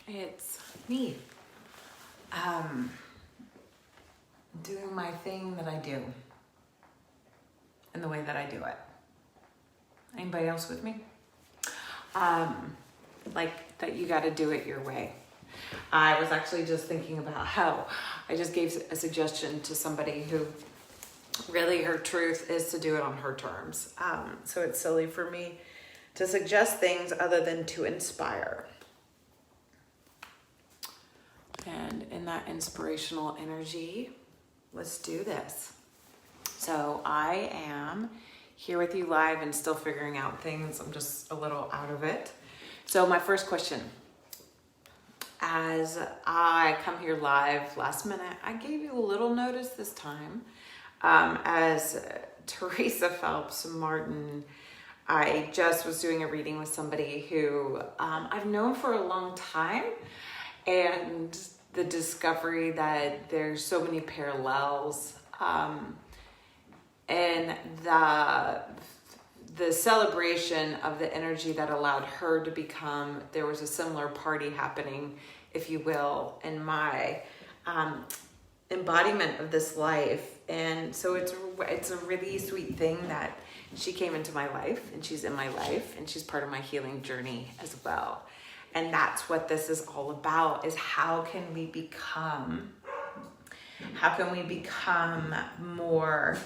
It's me. Doing my thing that I do and the way that I do it. Anybody else with me? Like that you got to do it your way. I was actually just thinking about how I just gave a suggestion to somebody who really her truth is to do it on her terms. So it's silly for me to suggest things other than to inspire. And in that inspirational energy, let's do this. So I am here with you live and still figuring out things. I'm just a little out of it. So my first question, as I come here live last minute, I gave you a little notice this time. As Teresa Phelps Martin, I just was doing a reading with somebody who I've known for a long time, and the discovery that there's so many parallels, and the celebration of the energy that allowed her to become, there was a similar party happening, if you will, in my embodiment of this life. And so it's a really sweet thing that she came into my life, and she's in my life, and she's part of my healing journey as well. And that's what this is all about, is how can we become more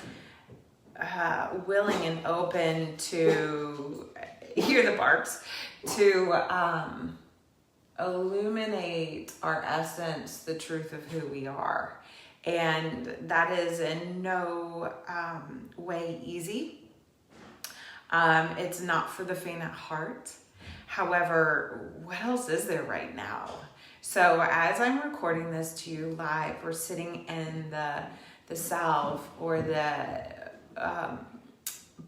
willing and open to hear the barks, to illuminate our essence, the truth of who we are. And that is in no way easy. It's not for the faint at heart. However, what else is there right now? So as I'm recording this to you live, we're sitting in the salve, or the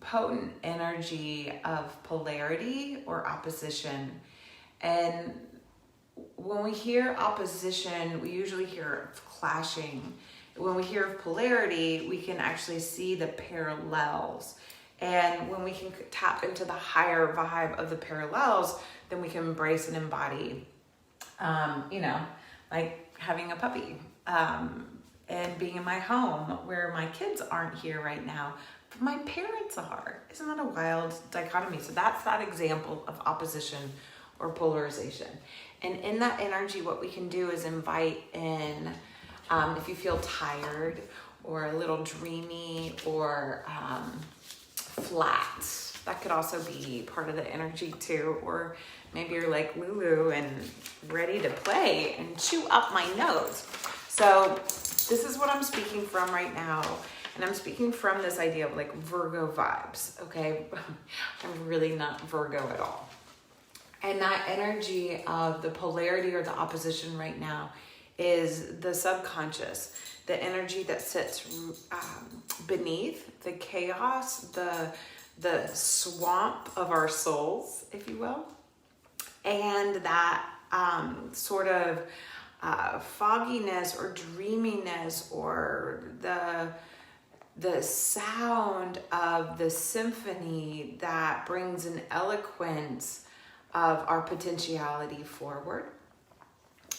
potent energy of polarity or opposition. And when we hear opposition, we usually hear of clashing. When we hear of polarity, we can actually see the parallels. And when we can tap into the higher vibe of the parallels, then we can embrace and embody, like having a puppy, and being in my home where my kids aren't here right now, but my parents are. Isn't that a wild dichotomy? So that's that example of opposition or polarization. And in that energy, what we can do is invite in, if you feel tired or a little dreamy or flat, that could also be part of the energy too. Or maybe you're like Lulu and ready to play and chew up my nose. So this is what I'm speaking from right now. And I'm speaking from this idea of like Virgo vibes, okay? I'm really not Virgo at all. And that energy of the polarity or the opposition right now is the subconscious, the energy that sits beneath the chaos, the swamp of our souls, if you will. And that sort of fogginess or dreaminess, or the sound of the symphony that brings an eloquence of our potentiality forward.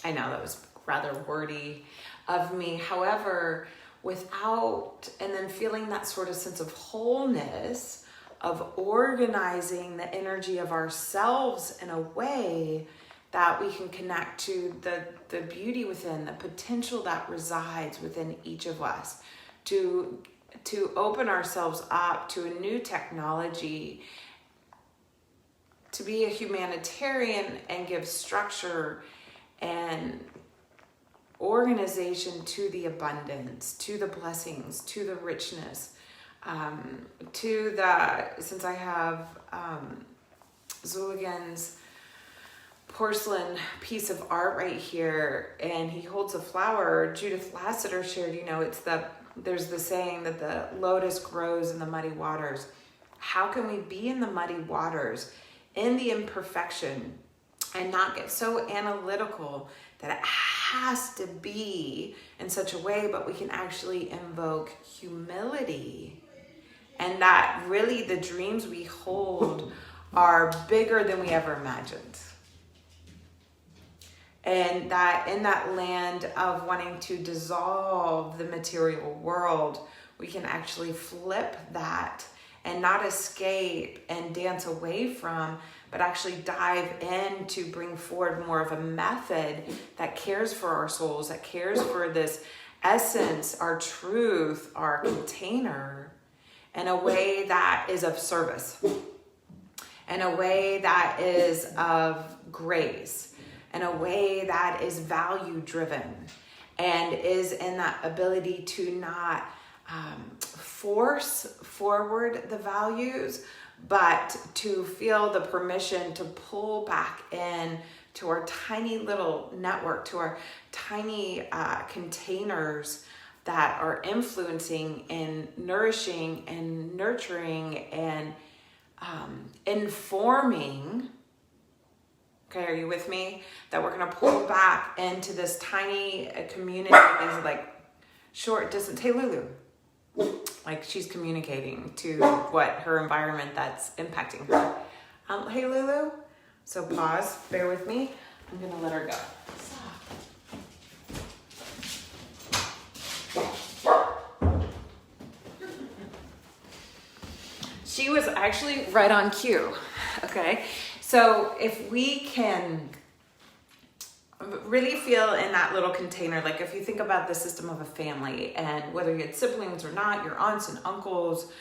I know that was rather wordy of me. However, and then feeling that sort of sense of wholeness, of organizing the energy of ourselves in a way that we can connect to the beauty within, the potential that resides within each of us, to open ourselves up to a new technology, to be a humanitarian and give structure and organization to the abundance, to the blessings, to the richness, since I have Zuligan's porcelain piece of art right here, and he holds a flower. Judith Lassiter shared, there's the saying that the lotus grows in the muddy waters. How can we be in the muddy waters, in the imperfection, and not get so analytical that it has to be in such a way, but we can actually invoke humility, and that really the dreams we hold are bigger than we ever imagined. And that in that land of wanting to dissolve the material world, we can actually flip that and not escape and dance away from, but actually dive in to bring forward more of a method that cares for our souls, that cares for this essence, our truth, our container, in a way that is of service, in a way that is of grace, in a way that is value driven, and is in that ability to not force forward the values, but to feel the permission to pull back in to our tiny little network, to our tiny containers that are influencing and nourishing and nurturing and informing. Okay, are you with me? That we're going to pull back into this tiny community, these like short distance. Hey, Lulu. Like she's communicating to what her environment that's impacting her. Hey, Lulu. So pause, bear with me. I'm going to let her go. She was actually right on cue. Okay. So if we can really feel in that little container, like if you think about the system of a family, and whether you had siblings or not, your aunts and uncles,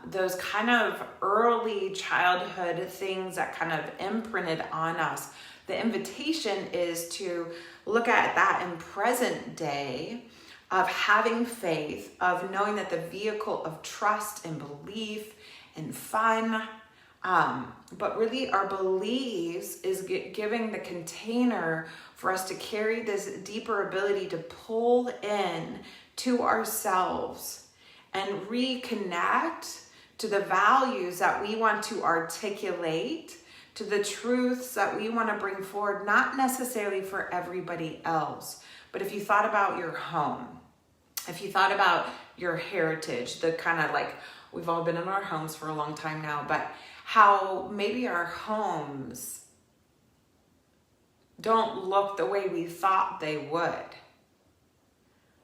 those kind of early childhood things that kind of imprinted on us, the invitation is to look at that in present day of having faith, of knowing that the vehicle of trust and belief and fun, but really our beliefs is giving the container for us to carry this deeper ability to pull in to ourselves and reconnect to the values that we want to articulate, to the truths that we want to bring forward, not necessarily for everybody else. But if you thought about your home, if you thought about your heritage, the kind of like, we've all been in our homes for a long time now, but how maybe our homes don't look the way we thought they would,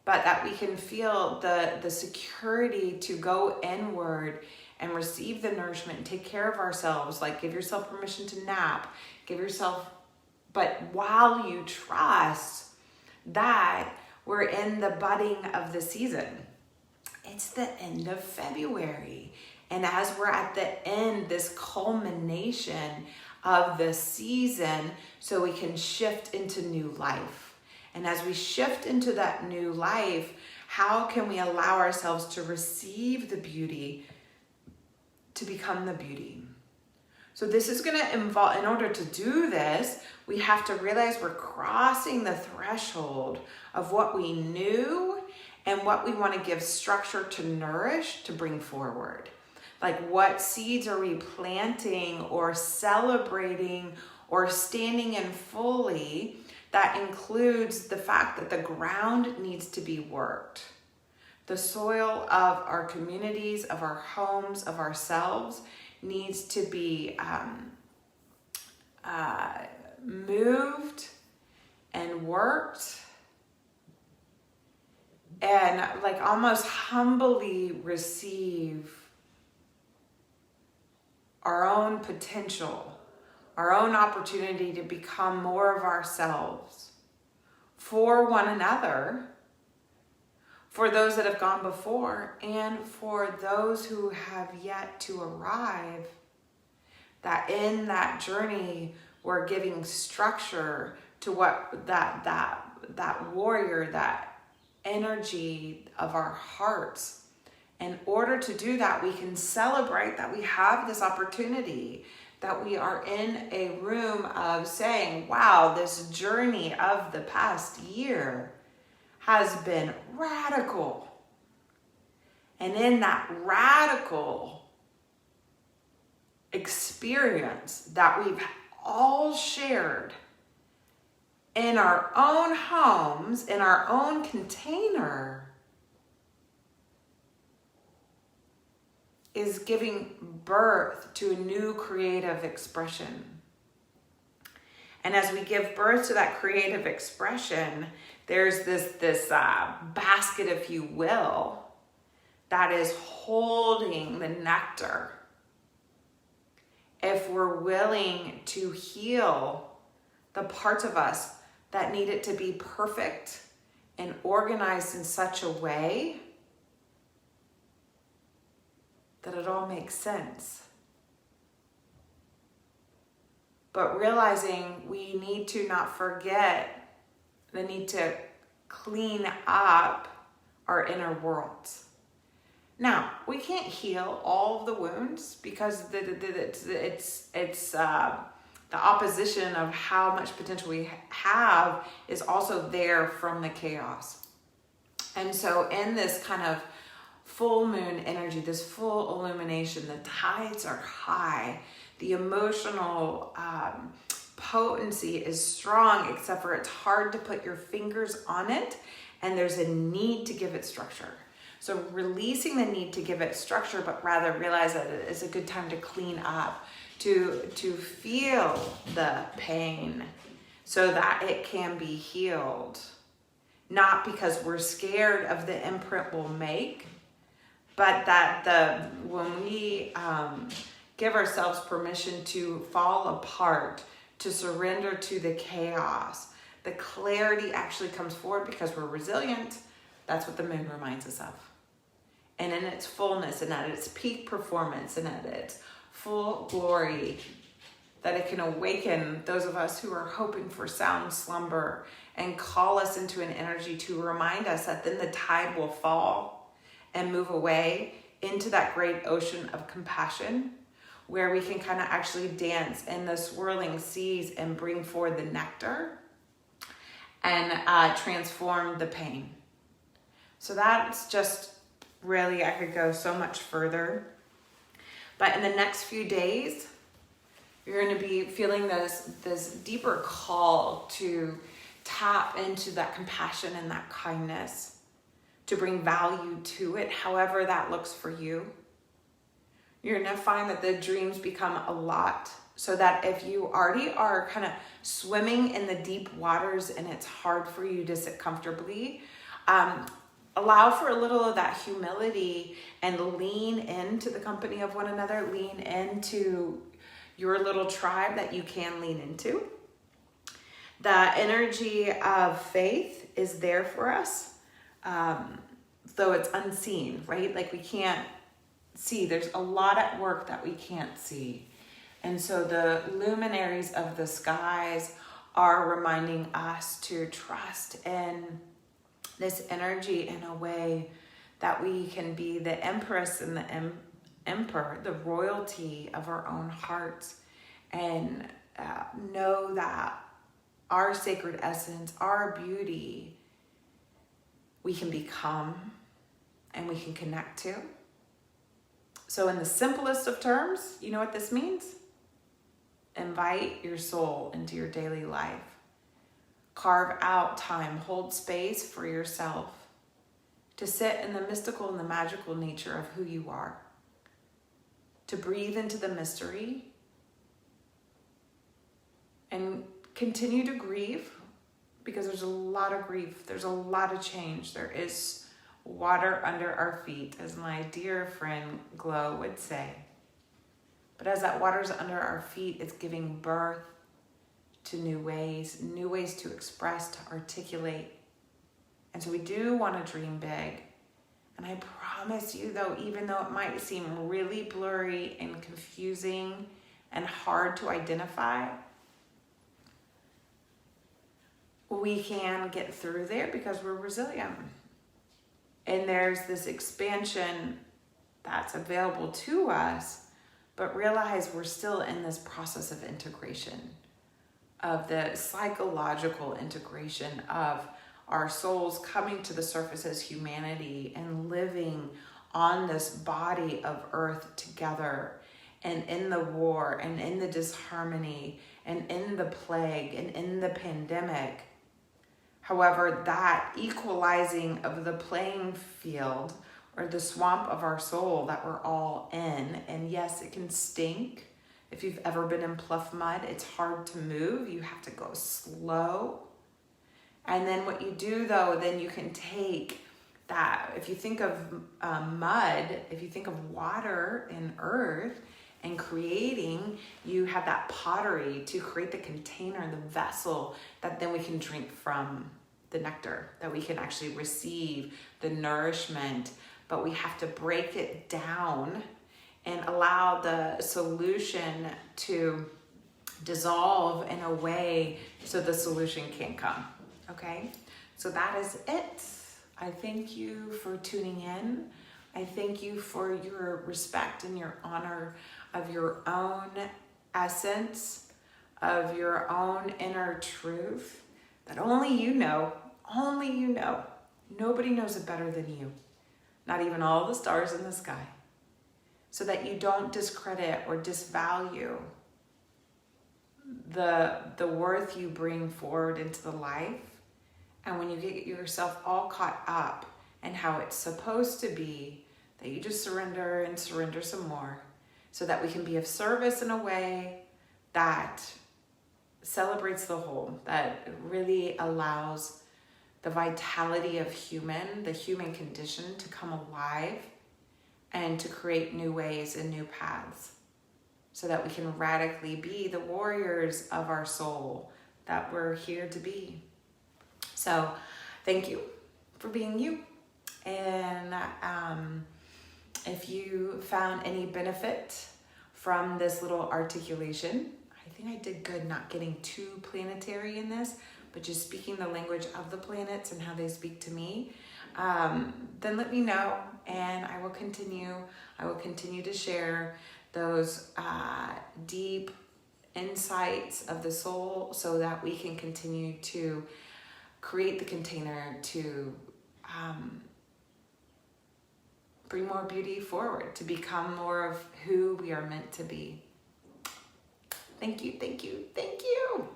but that we can feel the security to go inward and receive the nourishment and take care of ourselves. Like give yourself permission to nap, give yourself, but while you trust that we're in the budding of the season. It's the end of February. And as we're at the end, this culmination of the season, so we can shift into new life. And as we shift into that new life, how can we allow ourselves to receive the beauty, to become the beauty? So this is going to involve, in order to do this, we have to realize we're crossing the threshold of what we knew and what we want to give structure to nourish, to bring forward. Like what seeds are we planting or celebrating or standing in fully that includes the fact that the ground needs to be worked. The soil of our communities, of our homes, of ourselves needs to be moved and worked, and like almost humbly receive our own potential, our own opportunity to become more of ourselves for one another, for those that have gone before, and for those who have yet to arrive, that in that journey we're giving structure to what that warrior, that energy of our hearts. In order to do that, we can celebrate that we have this opportunity, that we are in a room of saying, wow, this journey of the past year has been radical. And in that radical experience that we've all shared in our own homes, in our own container, is giving birth to a new creative expression. And as we give birth to that creative expression, there's this basket, if you will, that is holding the nectar. If we're willing to heal the parts of us that need it to be perfect and organized in such a way that it all makes sense. But realizing we need to not forget the need to clean up our inner worlds. Now, we can't heal all of the wounds because it's the opposition of how much potential we have is also there from the chaos. And so in this kind of full moon energy, this full illumination, the tides are high, the emotional potency is strong, except for it's hard to put your fingers on it, and there's a need to give it structure. So releasing the need to give it structure, but rather realize that it is a good time to clean up, to feel the pain so that it can be healed. Not because we're scared of the imprint we'll make, but that when we give ourselves permission to fall apart, to surrender to the chaos, the clarity actually comes forward because we're resilient. That's what the moon reminds us of. And in its fullness and at its peak performance and at its full glory, that it can awaken those of us who are hoping for sound slumber and call us into an energy to remind us that then the tide will fall and move away into that great ocean of compassion where we can kind of actually dance in the swirling seas and bring forward the nectar and transform the pain. So that's just really, I could go so much further. But in the next few days, you're going to be feeling this deeper call to tap into that compassion and that kindness, to bring value to it, however that looks for you. You're going to find that the dreams become a lot, so that if you already are kind of swimming in the deep waters and it's hard for you to sit comfortably, allow for a little of that humility and lean into the company of one another, lean into your little tribe that you can lean into. The energy of faith is there for us, though it's unseen, right? Like we can't see. There's a lot at work that we can't see. And so the luminaries of the skies are reminding us to trust in this energy in a way that we can be the empress and the emperor, the royalty of our own hearts, and know that our sacred essence, our beauty, we can become and we can connect to. So in the simplest of terms, you know what this means? Invite your soul into your daily life. Carve out time, hold space for yourself to sit in the mystical and the magical nature of who you are, to breathe into the mystery and continue to grieve, because there's a lot of grief, there's a lot of change. There is water under our feet, as my dear friend Glow would say. But as that water's under our feet, it's giving birth to new ways to express, to articulate. And so we do want to dream big. And I promise you though, even though it might seem really blurry and confusing and hard to identify, we can get through there because we're resilient. And there's this expansion that's available to us, but realize we're still in this process of integration, of the psychological integration of our souls coming to the surface as humanity and living on this body of earth together, and in the war and in the disharmony and in the plague and in the pandemic. However, that equalizing of the playing field or the swamp of our soul that we're all in, and yes, it can stink, If you've ever been in pluff mud, it's hard to move. You have to go slow. And then what you do though, then you can take that, if you think of mud, if you think of water and earth and creating, you have that pottery to create the container, the vessel that then we can drink from, the nectar, that we can actually receive the nourishment. But we have to break it down and allow the solution to dissolve in a way so the solution can come. Okay, so that is it. I thank you for tuning in. I thank you for your respect and your honor of your own essence, of your own inner truth that only you know, only you know. Nobody knows it better than you, not even all the stars in the sky. So that you don't discredit or disvalue the worth you bring forward into the life. And when you get yourself all caught up in how it's supposed to be, that you just surrender and surrender some more so that we can be of service in a way that celebrates the whole, that really allows the vitality of the human condition to come alive and to create new ways and new paths so that we can radically be the warriors of our soul that we're here to be. So thank you for being you. And if you found any benefit from this little articulation, I think I did good not getting too planetary in this, but just speaking the language of the planets and how they speak to me, then let me know, and I will continue to share those deep insights of the soul so that we can continue to create the container to bring more beauty forward, to become more of who we are meant to be. Thank you, thank you, thank you.